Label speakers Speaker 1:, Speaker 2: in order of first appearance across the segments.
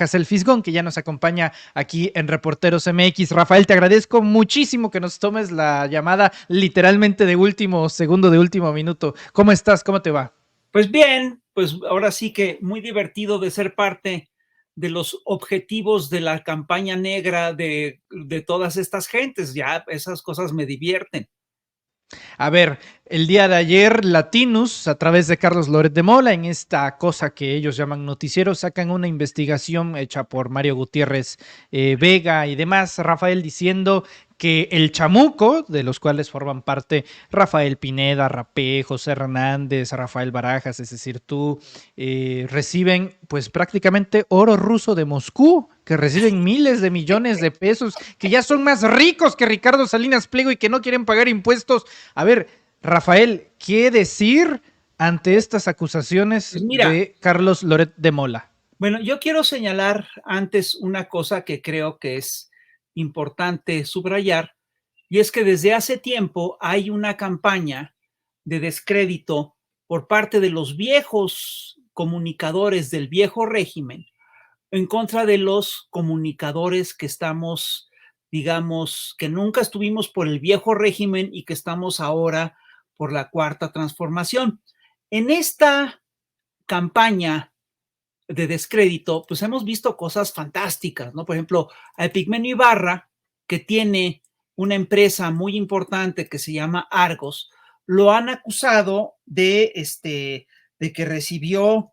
Speaker 1: Casel Fisgón, que ya nos acompaña aquí en Reporteros MX. Rafael, te agradezco muchísimo que nos tomes la llamada literalmente de último segundo, de último minuto. ¿Cómo estás? ¿Cómo te va?
Speaker 2: Pues bien, pues ahora sí que muy divertido de ser parte de los objetivos de la campaña negra de todas estas gentes. Ya esas cosas me divierten.
Speaker 1: A ver, el día de ayer, Latinus, a través de Carlos Loret de Mola, en esta cosa que ellos llaman noticiero, sacan una investigación hecha por Mario Gutiérrez Vega y demás, Rafael, diciendo que el chamuco, de los cuales forman parte Rafael Pineda, Rapé, José Hernández, Rafael Barajas, es decir, tú, reciben pues prácticamente oro ruso de Moscú, que reciben miles de millones de pesos, que ya son más ricos que Ricardo Salinas Pliego y que no quieren pagar impuestos. A ver, Rafael, ¿qué decir ante estas acusaciones
Speaker 2: Pues mira,
Speaker 1: de Carlos Loret de Mola?
Speaker 2: bueno, yo quiero señalar antes una cosa que creo que es importante subrayar, y es que desde hace tiempo hay una campaña de descrédito por parte de los viejos comunicadores del viejo régimen en contra de los comunicadores que estamos, digamos, que nunca estuvimos por el viejo régimen y que estamos ahora por la cuarta transformación. En esta campaña de descrédito, pues hemos visto cosas fantásticas, ¿no? Por ejemplo, a Epigmenio Ibarra, que tiene una empresa muy importante que se llama Argos, lo han acusado de que recibió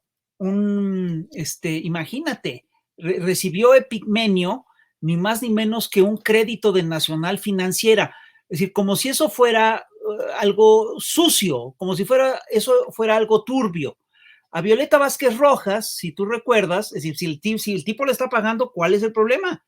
Speaker 2: imagínate, recibió Epigmenio ni más ni menos que un crédito de Nacional Financiera. Es decir, como si eso fuera algo sucio, como si eso fuera algo turbio. A Violeta Vázquez Rojas, si tú recuerdas, es decir, si el tipo le está pagando, ¿cuál es el problema?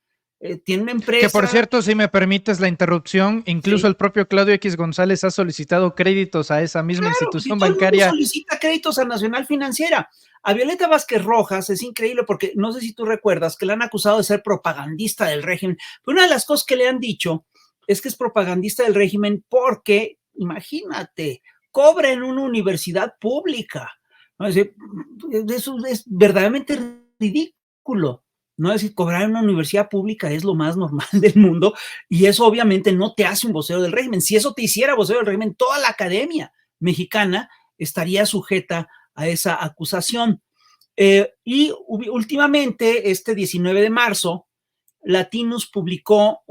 Speaker 2: Tiene una
Speaker 1: Que por
Speaker 2: empresa.
Speaker 1: cierto, si me permites la interrupción, incluso
Speaker 2: Sí.
Speaker 1: el propio Claudio X González ha solicitado créditos a esa misma
Speaker 2: Claro, si
Speaker 1: institución
Speaker 2: todo el mundo
Speaker 1: bancaria.
Speaker 2: solicita créditos a Nacional Financiera. A Violeta Vázquez Rojas es increíble porque no sé si tú recuerdas que la han acusado de ser propagandista del régimen. Pero una de las cosas que le han dicho es que es propagandista del régimen porque, imagínate, cobra en una universidad pública. ¿No? Es decir, eso es verdaderamente ridículo. ¿No? Es decir, cobrar en una universidad pública es lo más normal del mundo y eso obviamente no te hace un vocero del régimen. Si eso te hiciera vocero del régimen, toda la academia mexicana estaría sujeta a esa acusación. Y últimamente, este 19 de marzo, Latinus publicó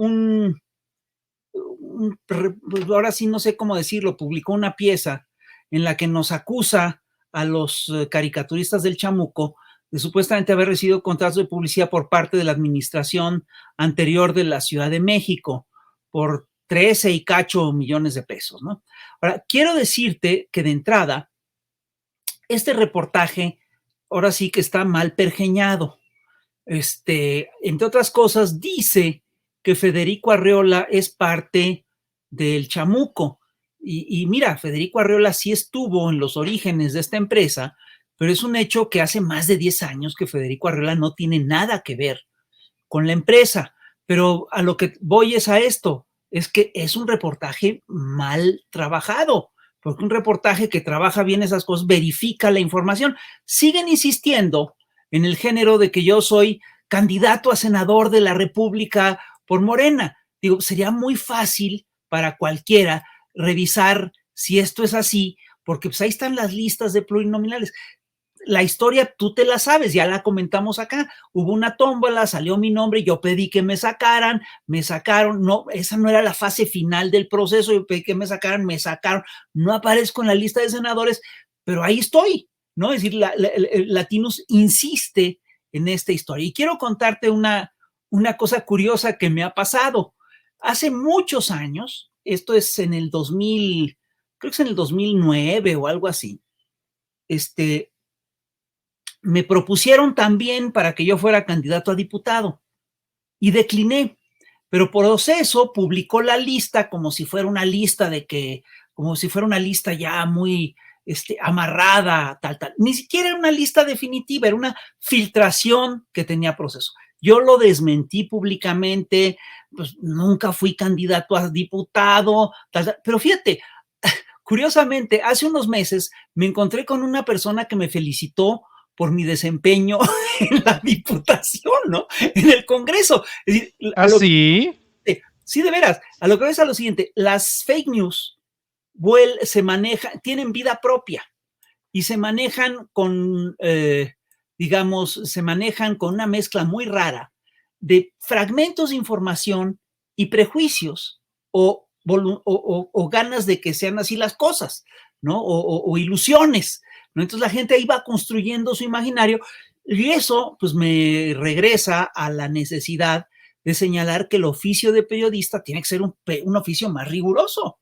Speaker 2: ahora sí no sé cómo decirlo, publicó una pieza en la que nos acusa a los caricaturistas del Chamuco de supuestamente haber recibido contratos de publicidad por parte de la administración anterior de la Ciudad de México por 13 y cacho millones de pesos, ¿no? Ahora, quiero decirte que de entrada, este reportaje ahora sí que está mal pergeñado. Entre otras cosas, dice que Federico Arreola es parte del Chamuco. Y mira, Federico Arreola sí estuvo en los orígenes de esta empresa, pero es un hecho que hace más de 10 años que Federico Arreola no tiene nada que ver con la empresa. Pero a lo que voy es a esto, es que es un reportaje mal trabajado, porque un reportaje que trabaja bien esas cosas verifica la información. Siguen insistiendo en el género de que yo soy candidato a senador de la República por Morena. Digo, sería muy fácil para cualquiera revisar si esto es así, porque pues ahí están las listas de plurinominales. La historia tú te la sabes, ya la comentamos acá. Hubo una tómbola, salió mi nombre, yo pedí que me sacaran, me sacaron. No, esa no era la fase final del proceso, yo pedí que me sacaran, no aparezco en la lista de senadores, pero ahí estoy, ¿no? Es decir, Latinus insiste en esta historia. Y quiero contarte una cosa curiosa que me ha pasado. Hace muchos años, esto es en el 2000, creo que es en el 2009 o algo así, me propusieron también para que yo fuera candidato a diputado y decliné, pero por eso publicó la lista como si fuera una lista como si fuera una lista ya muy amarrada, tal. Ni siquiera era una lista definitiva, era una filtración que tenía proceso. Yo lo desmentí públicamente, pues nunca fui candidato a diputado, tal. Pero fíjate, curiosamente, hace unos meses me encontré con una persona que me felicitó por mi desempeño en la Diputación, ¿no? En el Congreso. Es decir,
Speaker 1: ¿Ah, sí?
Speaker 2: sí, de veras, a lo que ves a lo siguiente, las fake news se manejan, tienen vida propia y se manejan con, digamos, se manejan con una mezcla muy rara de fragmentos de información y prejuicios o ganas de que sean así las cosas, ¿no? O ilusiones, ¿no? Entonces la gente ahí va construyendo su imaginario y eso pues me regresa a la necesidad de señalar que el oficio de periodista tiene que ser un oficio más riguroso.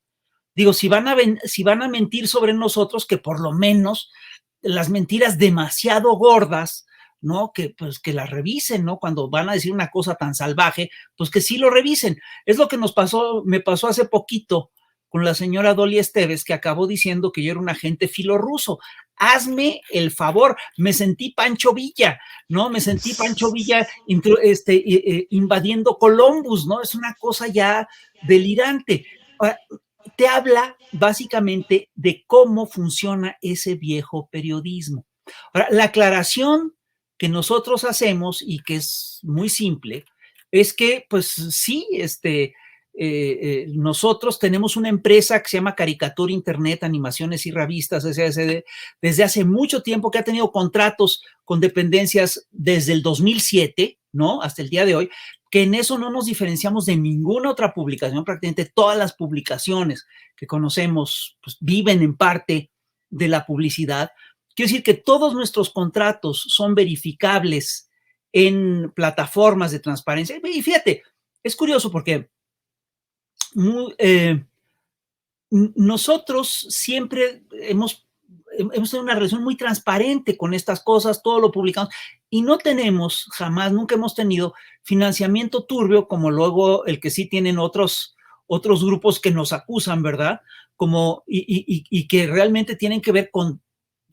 Speaker 2: Digo, si van a mentir sobre nosotros, que por lo menos las mentiras demasiado gordas, ¿no? Que pues que las revisen, ¿no? Cuando van a decir una cosa tan salvaje, pues que sí lo revisen. Es lo que me pasó hace poquito con la señora Dolly Esteves, que acabó diciendo que yo era un agente filorruso. Hazme el favor, me sentí Pancho Villa, ¿no? Me sentí Pancho Villa invadiendo Columbus, ¿no? Es una cosa ya delirante. Te habla básicamente de cómo funciona ese viejo periodismo. Ahora, la aclaración que nosotros hacemos y que es muy simple es que, pues sí, nosotros tenemos una empresa que se llama Caricatura Internet, Animaciones y Revistas SASD, desde hace mucho tiempo, que ha tenido contratos con dependencias desde el 2007, ¿no? Hasta el día de hoy, que en eso no nos diferenciamos de ninguna otra publicación. Prácticamente todas las publicaciones que conocemos pues, viven en parte de la publicidad. Quiero decir que todos nuestros contratos son verificables en plataformas de transparencia. Y fíjate, es curioso porque nosotros siempre hemos tenido una relación muy transparente con estas cosas, todo lo publicamos y no tenemos jamás, nunca hemos tenido financiamiento turbio como luego el que sí tienen otros grupos que nos acusan, ¿verdad? Como, y que realmente tienen que ver con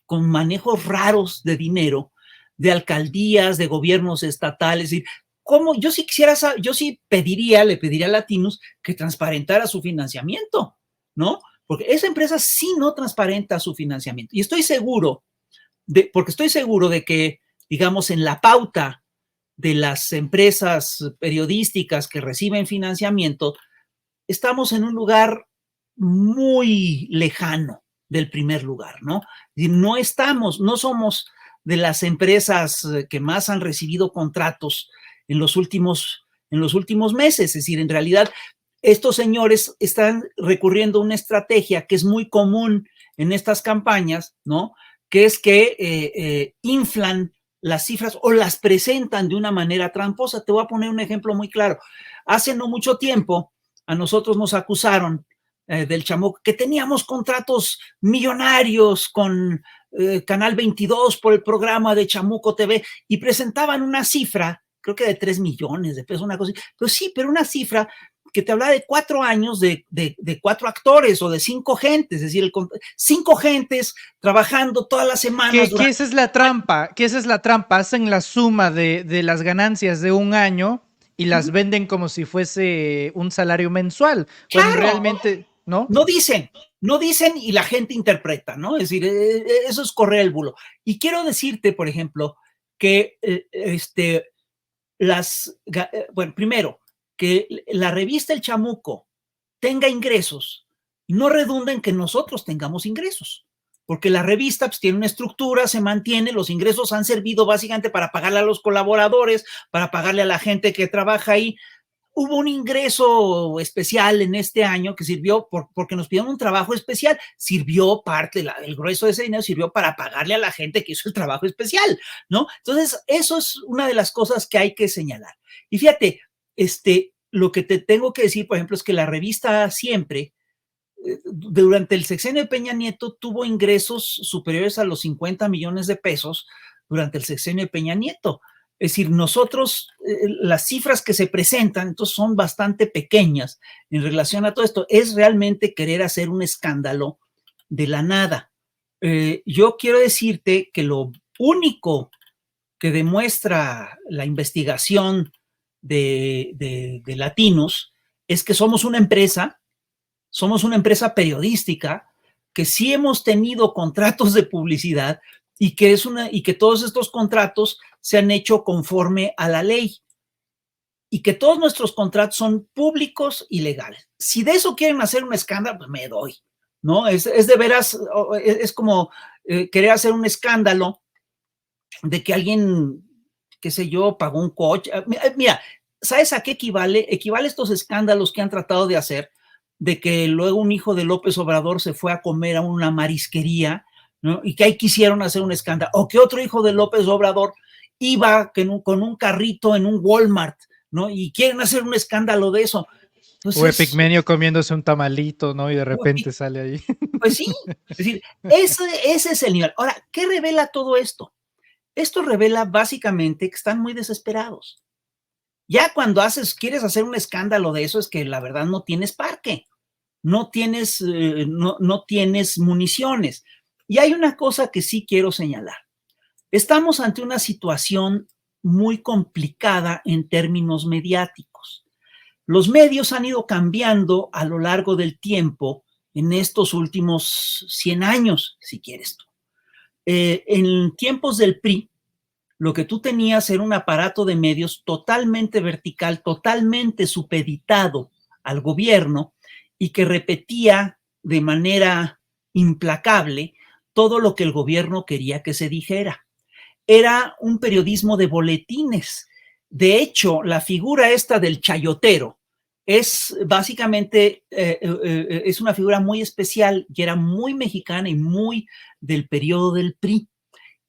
Speaker 2: manejos raros de dinero, de alcaldías, de gobiernos estatales, y cómo yo sí quisiera, yo sí le pediría a Latinus que transparentara su financiamiento, ¿no? Porque esa empresa sí no transparenta su financiamiento. Y porque estoy seguro de que, digamos, en la pauta de las empresas periodísticas que reciben financiamiento, estamos en un lugar muy lejano del primer lugar, ¿no? Y no somos de las empresas que más han recibido contratos en los últimos meses. Es decir, en realidad, estos señores están recurriendo a una estrategia que es muy común en estas campañas, ¿no? Que es que inflan las cifras o las presentan de una manera tramposa. Te voy a poner un ejemplo muy claro. Hace no mucho tiempo, a nosotros nos acusaron del Chamuco, que teníamos contratos millonarios con Canal 22 por el programa de Chamuco TV y presentaban una cifra, creo que de 3 millones de pesos, una cosa así, pero sí, pero una cifra que te hablaba de 4 años de 4 actores o de 5 gentes, es decir, 5 gentes trabajando todas las semanas.
Speaker 1: Que esa es la trampa, hacen la suma de las ganancias de un año y las venden como si fuese un salario mensual.
Speaker 2: Claro,
Speaker 1: cuando realmente, ¿no?
Speaker 2: No dicen y la gente interpreta, ¿no? Es decir, eso es correr el bulo. Y quiero decirte, por ejemplo, que bueno, primero, que la revista El Chamuco tenga ingresos no redunda en que nosotros tengamos ingresos, porque la revista pues, tiene una estructura, se mantiene, los ingresos han servido básicamente para pagarle a los colaboradores, para pagarle a la gente que trabaja ahí. Hubo un ingreso especial en este año que sirvió porque nos pidieron un trabajo especial, sirvió el grueso de ese dinero sirvió para pagarle a la gente que hizo el trabajo especial, ¿no? Entonces, eso es una de las cosas que hay que señalar. Y fíjate, lo que te tengo que decir, por ejemplo, es que la revista Siempre, durante el sexenio de Peña Nieto, tuvo ingresos superiores a los 50 millones de pesos durante el sexenio de Peña Nieto. Es decir, nosotros, las cifras que se presentan, entonces son bastante pequeñas en relación a todo esto. Es realmente querer hacer un escándalo de la nada. Yo quiero decirte que lo único que demuestra la investigación de Latinos es que somos una empresa periodística, que sí hemos tenido contratos de publicidad, y que todos estos contratos se han hecho conforme a la ley y que todos nuestros contratos son públicos y legales. Si de eso quieren hacer un escándalo, pues me doy, ¿no? Es de veras, es como querer hacer un escándalo de que alguien, qué sé yo, pagó un coche. Mira, ¿sabes a qué equivale? Equivale a estos escándalos que han tratado de hacer, de que luego un hijo de López Obrador se fue a comer a una marisquería, ¿no? Y que ahí quisieron hacer un escándalo. O que otro hijo de López Obrador iba con un carrito en un Walmart, ¿no? Y quieren hacer un escándalo de eso.
Speaker 1: O
Speaker 2: Entonces,
Speaker 1: Epigmenio comiéndose un tamalito, ¿no? Y de repente sale ahí.
Speaker 2: pues sí, es decir, ese es el nivel. Ahora, ¿qué revela todo esto? Esto revela básicamente que están muy desesperados. Ya cuando quieres hacer un escándalo de eso, es que la verdad no tienes parque, no tienes, no tienes municiones. Y hay una cosa que sí quiero señalar. Estamos ante una situación muy complicada en términos mediáticos. Los medios han ido cambiando a lo largo del tiempo en estos últimos 100 años, si quieres tú. En tiempos del PRI, lo que tú tenías era un aparato de medios totalmente vertical, totalmente supeditado al gobierno y que repetía de manera implacable todo lo que el gobierno quería que se dijera. Era un periodismo de boletines. De hecho, la figura esta del chayotero es básicamente, es una figura muy especial y era muy mexicana y muy del periodo del PRI.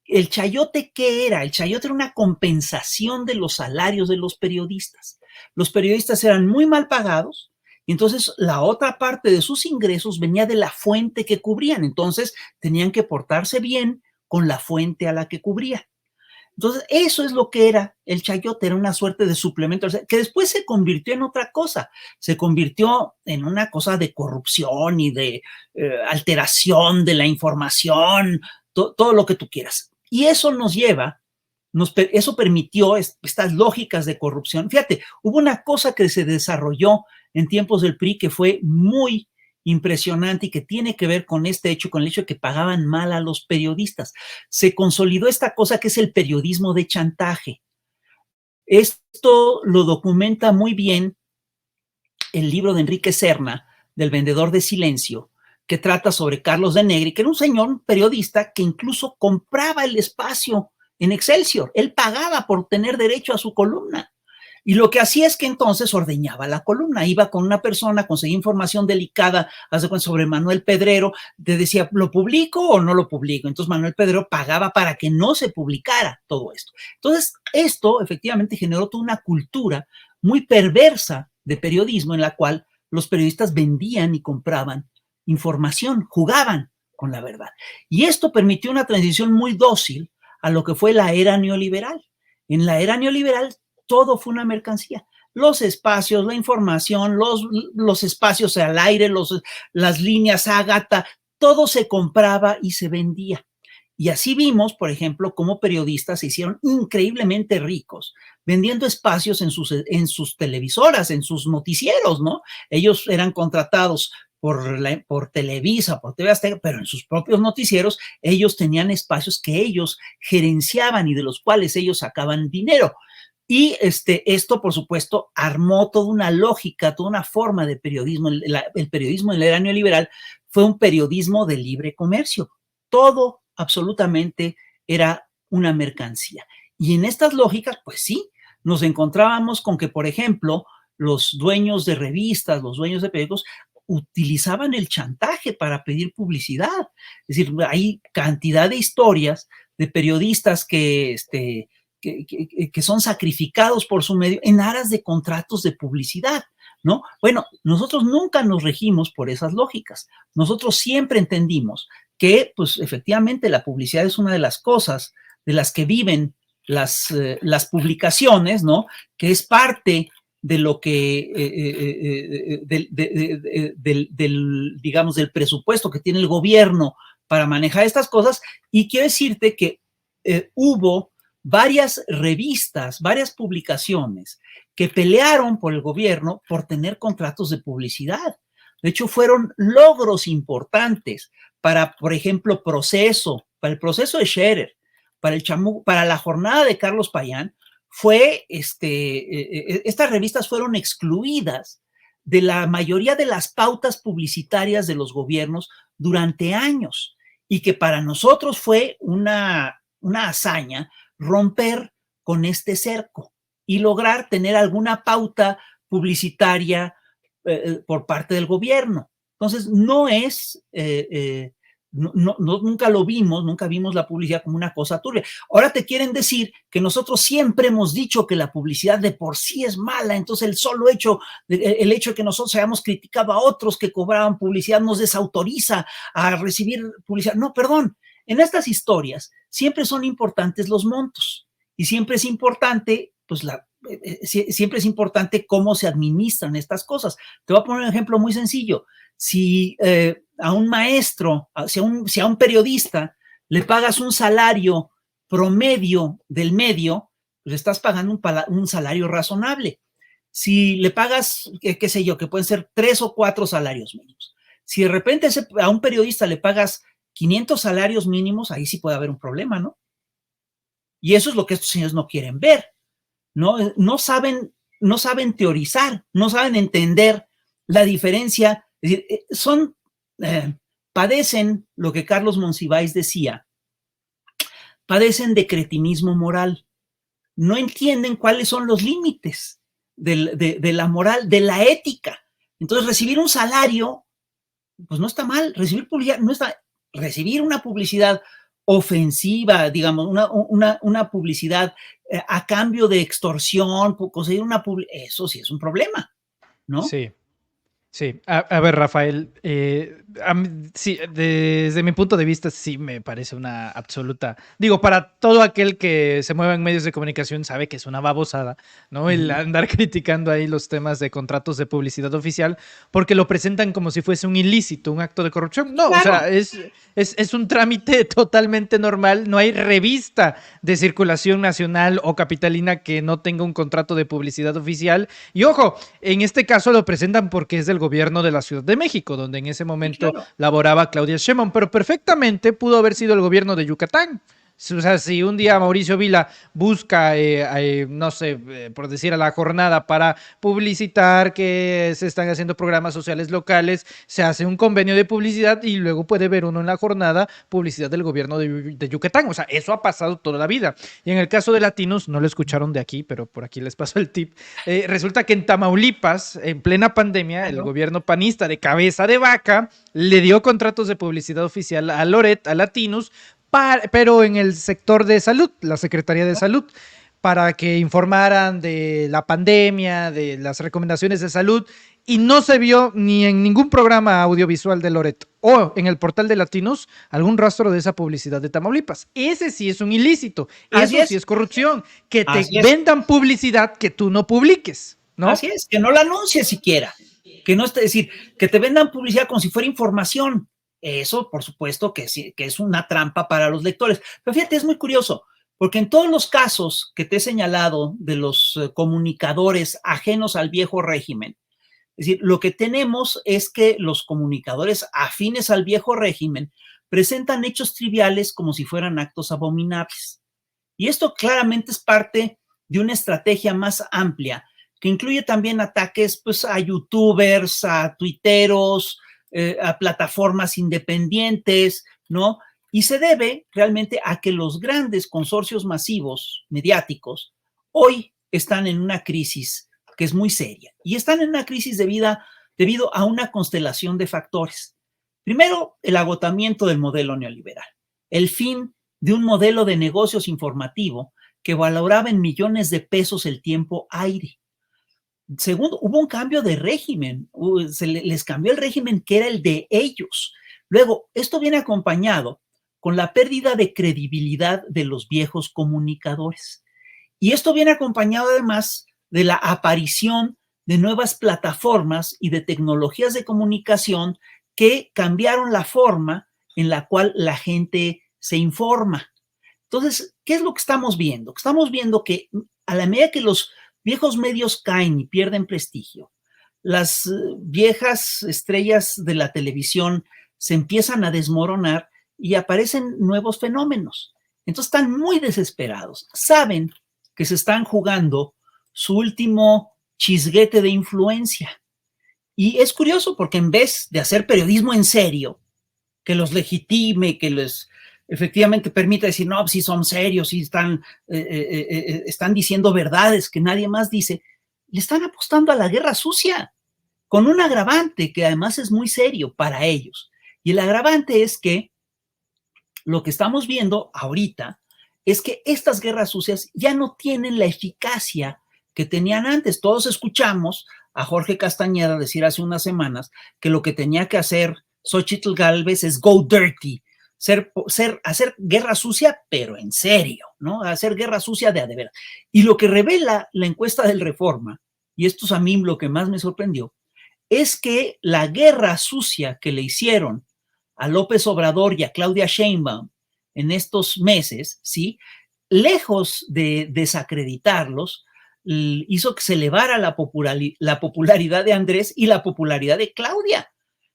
Speaker 2: ¿El chayote qué era? El chayote era una compensación de los salarios de los periodistas. Los periodistas eran muy mal pagados y entonces la otra parte de sus ingresos venía de la fuente que cubrían. Entonces tenían que portarse bien con la fuente a la que cubrían. Entonces, eso es lo que era el chayote, era una suerte de suplemento, que después se convirtió en otra cosa, se convirtió en una cosa de corrupción y de alteración de la información, todo lo que tú quieras. Y eso nos lleva, eso permitió estas lógicas de corrupción. Fíjate, hubo una cosa que se desarrolló en tiempos del PRI que fue muy impresionante y que tiene que ver con este hecho, con el hecho de que pagaban mal a los periodistas. Se consolidó esta cosa que es el periodismo de chantaje. Esto lo documenta muy bien el libro de Enrique Serna, del Vendedor de Silencio, que trata sobre Carlos de Negri, que era un señor un periodista que incluso compraba el espacio en Excelsior. Él pagaba por tener derecho a su columna. Y lo que hacía es que entonces ordeñaba la columna, iba con una persona, conseguía información delicada, hace cuenta sobre Manuel Pedrero, te decía, ¿lo publico o no lo publico? Entonces Manuel Pedrero pagaba para que no se publicara todo esto. Entonces esto efectivamente generó toda una cultura muy perversa de periodismo en la cual los periodistas vendían y compraban información, jugaban con la verdad. Y esto permitió una transición muy dócil a lo que fue la era neoliberal. En la era neoliberal todo fue una mercancía. Los espacios, la información, los espacios al aire, las líneas Ágata, todo se compraba y se vendía. Y así vimos, por ejemplo, cómo periodistas se hicieron increíblemente ricos vendiendo espacios en sus televisoras, en sus noticieros, ¿no? Ellos eran contratados por Televisa, por TV Azteca, pero en sus propios noticieros ellos tenían espacios que ellos gerenciaban y de los cuales ellos sacaban dinero. Y esto, por supuesto, armó toda una lógica, toda una forma de periodismo. El periodismo en la era neoliberal fue un periodismo de libre comercio. Todo absolutamente era una mercancía. Y en estas lógicas, pues sí, nos encontrábamos con que, por ejemplo, los dueños de revistas, los dueños de periódicos, utilizaban el chantaje para pedir publicidad. Es decir, hay cantidad de historias de periodistas que son sacrificados por su medio en aras de contratos de publicidad, ¿no? Bueno, nosotros nunca nos regimos por esas lógicas. Nosotros siempre entendimos que, pues, efectivamente, la publicidad es una de las cosas de las que viven las publicaciones, ¿no? Que es parte de lo que, digamos, del presupuesto que tiene el gobierno para manejar estas cosas. Y quiero decirte que hubo varias revistas, varias publicaciones que pelearon por el gobierno por tener contratos de publicidad. De hecho, fueron logros importantes para, por ejemplo, Proceso, para el proceso de Scherer, para la jornada de Carlos Payán, fue, estas revistas fueron excluidas de la mayoría de las pautas publicitarias de los gobiernos durante años, y que para nosotros fue una hazaña romper con este cerco y lograr tener alguna pauta publicitaria por parte del gobierno. Entonces, no es, nunca lo vimos, nunca vimos la publicidad como una cosa turbia. Ahora te quieren decir que nosotros siempre hemos dicho que la publicidad de por sí es mala, entonces el hecho de que nosotros hayamos criticado a otros que cobraban publicidad nos desautoriza a recibir publicidad. No, perdón, en estas historias siempre son importantes los montos y siempre es importante, pues siempre es importante cómo se administran estas cosas. Te voy a poner un ejemplo muy sencillo. Si a un maestro, si a un periodista le pagas un salario promedio del medio, pues estás pagando un salario razonable. Si le pagas, qué sé yo, que pueden ser 3 o 4 salarios mínimos. Si de repente a un periodista le pagas 500 salarios mínimos, ahí sí puede haber un problema, ¿no? Y eso es lo que estos señores no quieren ver. No saben teorizar, no saben entender la diferencia. Es decir, padecen lo que Carlos Monsiváis decía, padecen de cretinismo moral. No entienden cuáles son los límites de la moral, de la ética. Entonces, recibir un salario, pues no está mal. Recibir publicidad no está. Recibir una publicidad ofensiva, digamos, una publicidad a cambio de extorsión, conseguir eso sí es un problema, ¿no?
Speaker 1: Sí. Sí, a ver, Rafael, sí, desde mi punto de vista sí me parece una absoluta, digo, para todo aquel que se mueva en medios de comunicación sabe que es una babosada, ¿no? El andar criticando ahí los temas de contratos de publicidad oficial, porque lo presentan como si fuese un ilícito, un acto de corrupción. No, claro. O sea, es un trámite totalmente normal, no hay revista de circulación nacional o capitalina que no tenga un contrato de publicidad oficial. Y ojo, en este caso lo presentan porque es del gobierno de la Ciudad de México, donde en ese momento laboraba Claudia Sheinbaum, pero perfectamente pudo haber sido el gobierno de Yucatán. O sea, si un día Mauricio Vila busca, no sé, por decir a la jornada para publicitar que se están haciendo programas sociales locales, se hace un convenio de publicidad y luego puede ver uno en la jornada publicidad del gobierno de Yucatán. O sea, eso ha pasado toda la vida. Y en el caso de Latinos, no lo escucharon de aquí, pero por aquí les paso el tip. Resulta que en Tamaulipas, en plena pandemia, el gobierno panista de cabeza de vaca le dio contratos de publicidad oficial a Loret, a Latinos, pero en el sector de salud, la Secretaría de Salud, para que informaran de la pandemia, de las recomendaciones de salud, y no se vio ni en ningún programa audiovisual de Loret o en el portal de Latinos algún rastro de esa publicidad de Tamaulipas. Ese sí es un ilícito, eso sí es corrupción, que te vendan publicidad que tú no publiques, ¿no?
Speaker 2: Así es, que no la anuncies siquiera, que no es decir, que te vendan publicidad como si fuera información. Eso, por supuesto, que es una trampa para los lectores. Pero fíjate, es muy curioso, porque en todos los casos que te he señalado de los comunicadores ajenos al viejo régimen, es decir, lo que tenemos es que los comunicadores afines al viejo régimen presentan hechos triviales como si fueran actos abominables. Y esto claramente es parte de una estrategia más amplia, que incluye también ataques, pues, a youtubers, a tuiteros, a plataformas independientes, ¿no? Y se debe realmente a que los grandes consorcios masivos mediáticos hoy están en una crisis que es muy seria. Y están en una crisis debido a una constelación de factores. Primero, el agotamiento del modelo neoliberal, el fin de un modelo de negocios informativo que valoraba en millones de pesos el tiempo aire. Segundo, hubo un cambio de régimen, les cambió el régimen que era el de ellos. Luego, esto viene acompañado con la pérdida de credibilidad de los viejos comunicadores. Y esto viene acompañado además de la aparición de nuevas plataformas y de tecnologías de comunicación que cambiaron la forma en la cual la gente se informa. Entonces, ¿qué es lo que estamos viendo? Estamos viendo que a la medida que los viejos medios caen y pierden prestigio, las viejas estrellas de la televisión se empiezan a desmoronar y aparecen nuevos fenómenos. Entonces están muy desesperados. Saben que se están jugando su último chisguete de influencia. Y es curioso porque en vez de hacer periodismo en serio, que los legitime, que les efectivamente permita decir, no, si son serios, si están diciendo verdades que nadie más dice, le están apostando a la guerra sucia, con un agravante que además es muy serio para ellos. Y el agravante es que lo que estamos viendo ahorita es que estas guerras sucias ya no tienen la eficacia que tenían antes. Todos escuchamos a Jorge Castañeda decir hace unas semanas que lo que tenía que hacer Xochitl Gálvez es go dirty, hacer guerra sucia, pero en serio, ¿no? Hacer guerra sucia de a de veras. Y lo que revela la encuesta del Reforma, y esto es a mí lo que más me sorprendió, es que la guerra sucia que le hicieron a López Obrador y a Claudia Sheinbaum en estos meses, ¿sí? Lejos de desacreditarlos, hizo que se elevara la popularidad de Andrés y la popularidad de Claudia.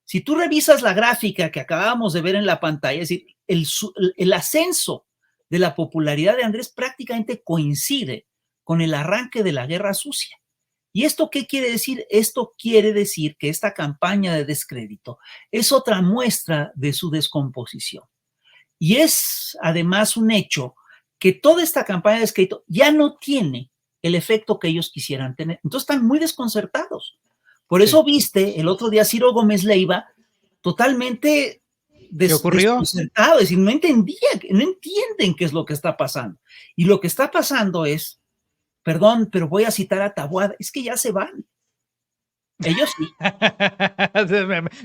Speaker 2: Si tú revisas la gráfica que acabábamos de ver en la pantalla, es decir, el ascenso de la popularidad de Andrés prácticamente coincide con el arranque de la guerra sucia. ¿Y esto qué quiere decir? Esto quiere decir que esta campaña de descrédito es otra muestra de su descomposición. Y es además un hecho que toda esta campaña de descrédito ya no tiene el efecto que ellos quisieran tener. Entonces están muy desconcertados. Por eso viste el otro día Ciro Gómez Leiva totalmente desconcertado, es decir, no entienden qué es lo que está pasando. Y lo que está pasando es, perdón, pero voy a citar a Taboada, es que ya se van. Ellos sí.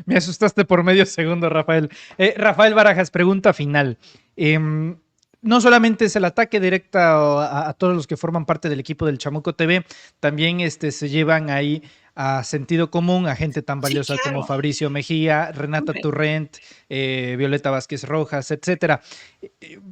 Speaker 1: Me asustaste por medio segundo, Rafael. Rafael Barajas, pregunta final. No solamente es el ataque directo a todos los que forman parte del equipo del Chamuco TV, también se llevan ahí a sentido común a gente tan valiosa como Fabricio Mejía, Renata Turrent, Violeta Vázquez Rojas, etcétera.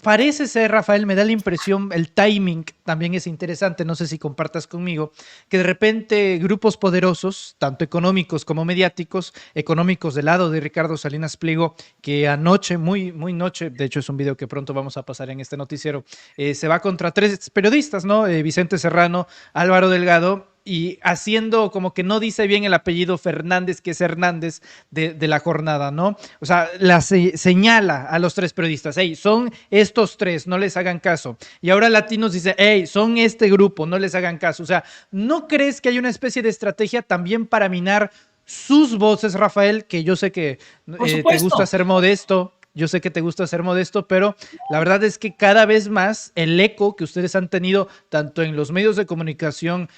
Speaker 1: Parece ser, Rafael, me da la impresión, el timing también es interesante, no sé si compartas conmigo, que de repente grupos poderosos, tanto económicos como mediáticos, económicos del lado de Ricardo Salinas Pliego, que anoche, muy noche, de hecho es un video que pronto vamos a pasar en este noticiero, se va contra 3 periodistas, ¿no? Vicente Serrano, Álvaro Delgado, y haciendo como que no dice bien el apellido Fernández, que es Hernández de la jornada, ¿no? O sea, señala a los 3 periodistas, hey, son estos 3, no les hagan caso. Y ahora Latinos dice, hey, son este grupo, no les hagan caso. O sea, ¿no crees que hay una especie de estrategia también para minar sus voces, Rafael? Que yo sé que te gusta ser modesto. Yo sé que te gusta ser modesto, pero la verdad es que cada vez más el eco que ustedes han tenido, tanto en los medios de comunicación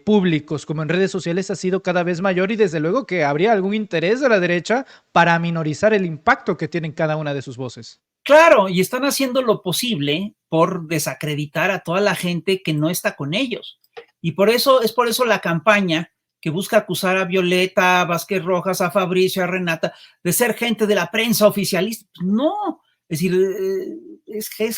Speaker 1: públicos como en redes sociales, ha sido cada vez mayor y desde luego que habría algún interés de la derecha para minorizar el impacto que tienen cada una de sus voces.
Speaker 2: Claro, y están haciendo lo posible por desacreditar a toda la gente que no está con ellos. Y por eso la campaña que busca acusar a Violeta, a Vázquez Rojas, a Fabricio, a Renata, de ser gente de la prensa oficialista. No, es decir,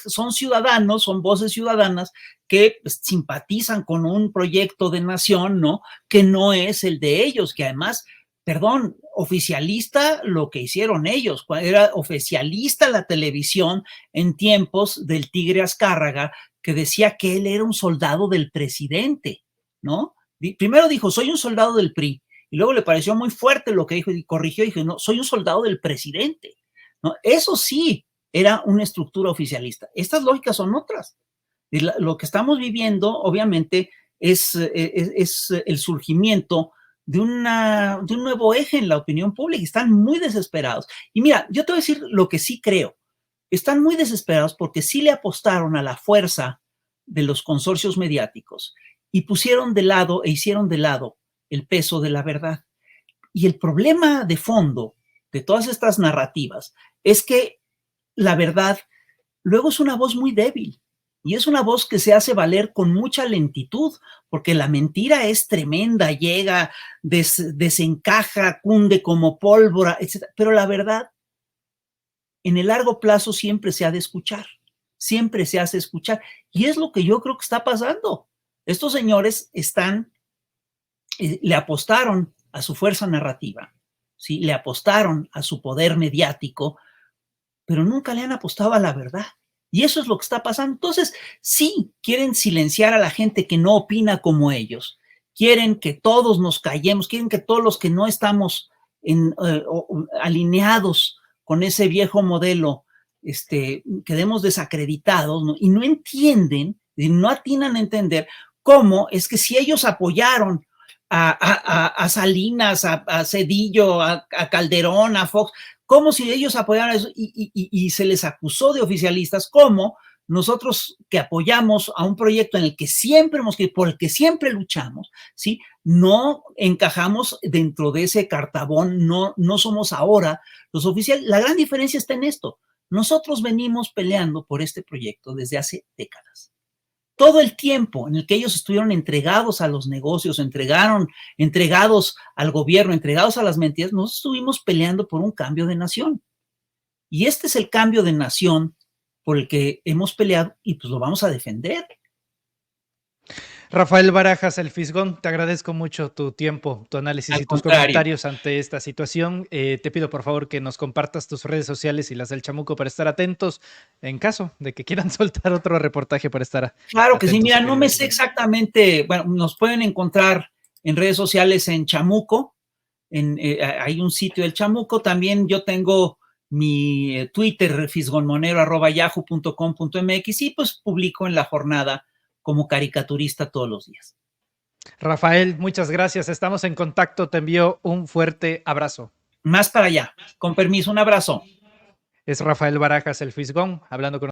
Speaker 2: son ciudadanos, son voces ciudadanas que pues, simpatizan con un proyecto de nación, ¿no? Que no es el de ellos, que además, perdón, oficialista lo que hicieron ellos, era oficialista la televisión en tiempos del Tigre Azcárraga, que decía que él era un soldado del presidente, ¿no? Primero dijo, soy un soldado del PRI, y luego le pareció muy fuerte lo que dijo y corrigió y dijo, no, soy un soldado del presidente, ¿no? Eso sí era una estructura oficialista. Estas lógicas son otras. Y lo que estamos viviendo, obviamente, es el surgimiento de un nuevo eje en la opinión pública. Están muy desesperados. Y mira, yo te voy a decir lo que sí creo. Están muy desesperados porque sí le apostaron a la fuerza de los consorcios mediáticos y pusieron de lado e hicieron de lado el peso de la verdad. Y el problema de fondo de todas estas narrativas es que la verdad luego es una voz muy débil y es una voz que se hace valer con mucha lentitud, porque la mentira es tremenda, llega, desencaja, cunde como pólvora, etc. Pero la verdad, en el largo plazo siempre se ha de escuchar, siempre se hace escuchar. Y es lo que yo creo que está pasando. Estos señores le apostaron a su fuerza narrativa, ¿sí? Le apostaron a su poder mediático pero nunca le han apostado a la verdad. Y eso es lo que está pasando. Entonces, sí, quieren silenciar a la gente que no opina como ellos. Quieren que todos nos callemos, quieren que todos los que no estamos alineados con ese viejo modelo quedemos desacreditados, ¿no? Y no entienden, no atinan a entender cómo es que si ellos apoyaron a Salinas, a Cedillo, a Calderón, a Fox, como si ellos apoyaran eso y se les acusó de oficialistas, como nosotros que apoyamos a un proyecto en el que siempre hemos querido, por el que siempre luchamos, ¿sí? No encajamos dentro de ese cartabón, no somos ahora los oficiales. La gran diferencia está en esto. Nosotros venimos peleando por este proyecto desde hace décadas. Todo el tiempo en el que ellos estuvieron entregados a los negocios, entregados al gobierno, entregados a las mentiras, nosotros estuvimos peleando por un cambio de nación. Y este es el cambio de nación por el que hemos peleado y pues lo vamos a defender.
Speaker 1: Rafael Barajas, el Fisgón, te agradezco mucho tu tiempo, tu análisis y tus comentarios ante esta situación. Te pido por favor que nos compartas tus redes sociales y las del Chamuco para estar atentos en caso de que quieran soltar otro reportaje para estar
Speaker 2: Claro que sí, mira, no me sé exactamente, bueno, nos pueden encontrar en redes sociales en Chamuco, hay un sitio del Chamuco, también yo tengo mi Twitter, fisgonmonero@yahoo.com.mx y pues publico en La Jornada como caricaturista todos los días.
Speaker 1: Rafael, muchas gracias. Estamos en contacto. Te envío un fuerte abrazo.
Speaker 2: Más para allá. Con permiso, un abrazo.
Speaker 1: Es Rafael Barajas, el Fisgón, hablando con